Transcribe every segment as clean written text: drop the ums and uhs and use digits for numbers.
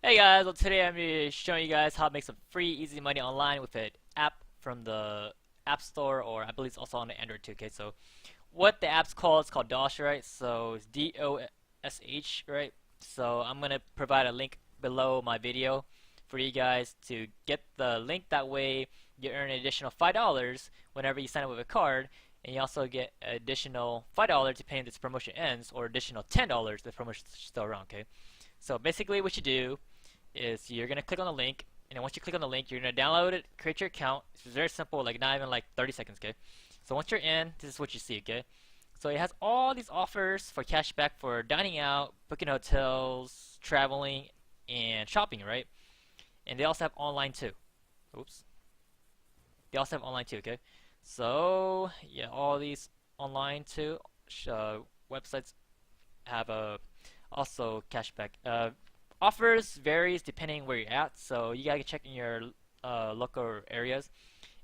Hey guys, well today I'm going to be showing you guys how to make some free easy money online with an app from the App Store, or I believe it's also on the Android too. Okay, so what the app's called, it's called Dosh, right? So it's Dosh, right? So I'm going to provide a link below my video for you guys to get the link. That way you earn an additional $5 whenever you sign up with a card, and you also get additional $5 depending if this promotion ends, or additional $10 if the promotion's still around. Okay, so basically what you do is you're gonna click on the link, and then once you click on the link, you're gonna download it, create your account. It's very simple, like not even like 30 seconds. Okay, so once you're in, this is what you see. Okay, so it has all these offers for cashback for dining out, booking hotels, traveling, and shopping, right? And they also have online too. Oops, they also have online too. Okay, so yeah, all these online too. Websites have a also cashback. Offers varies depending where you're at, so you gotta check in your local areas,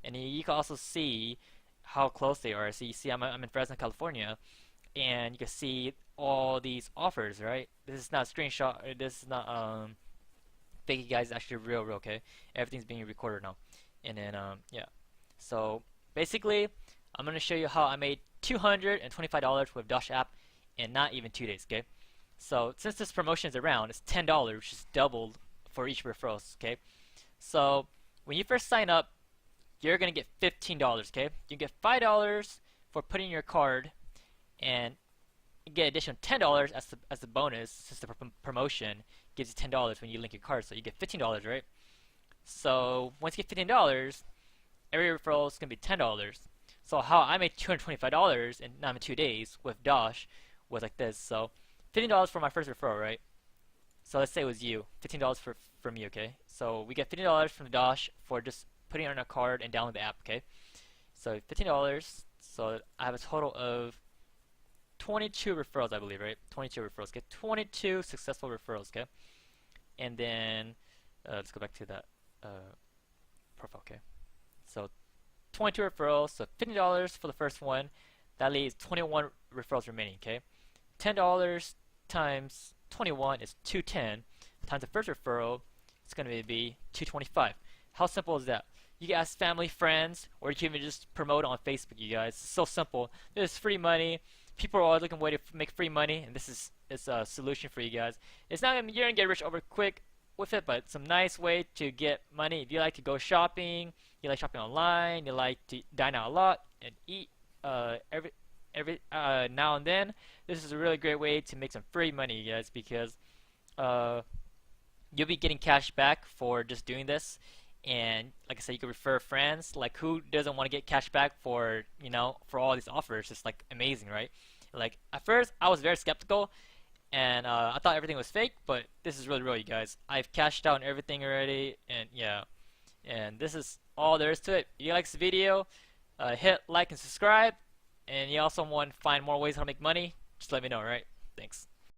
and you can also see how close they are. So you see, I'm in Fresno, California, and you can see all these offers, right? This is not a screenshot. This is not fake, you guys. It's actually real. Okay, everything's being recorded now, and then yeah. So basically, I'm gonna show you how I made $225 with Dosh app in not even 2 days. Okay. So since this promotion is around, it's $10, which is doubled for each referral. Okay, so when you first sign up, you're gonna get $15. Okay, you get $5 for putting your card, and you get additional $10 as the bonus, since the promotion gives you $10 when you link your card. So you get $15, right? So once you get $15, every referral is gonna be $10. So how I made $225 in not even 2 days with Dosh was like this. So $15 for my first referral, right? So let's say it was you, $15 from you, okay? So we get $15 from Dosh for just putting it on a card and download the app, okay? So $15, so I have a total of 22 referrals, I believe, right? 22 referrals, okay? 22 successful referrals, okay? And then let's go back to that profile, okay? So 22 referrals, so $50 for the first one. That leaves 21 referrals remaining, okay? $10 times 21 is 210, times the first referral, it's going to be 225. How simple is that? You can ask family, friends, or you can even just promote on Facebook, you guys. It's so simple. There's free money. People are always looking for a way to make free money, and this is a solution for you guys. It's not gonna, you're gonna get rich over quick with it, but it's some nice way to get money. If you like to go shopping, you like shopping online, you like to dine out a lot and eat every now and then, this is a really great way to make some free money, you guys, because you'll be getting cash back for just doing this. And like I said, you can refer friends. Like, who doesn't want to get cash back for, for all these offers? It's like amazing, right? Like, at first I was very skeptical, and I thought everything was fake, but this is really real, you guys. I've cashed out on everything already, and yeah, and this is all there is to it. If you like this video, hit like and subscribe. And you also want to find more ways how to make money, just let me know, right? Thanks.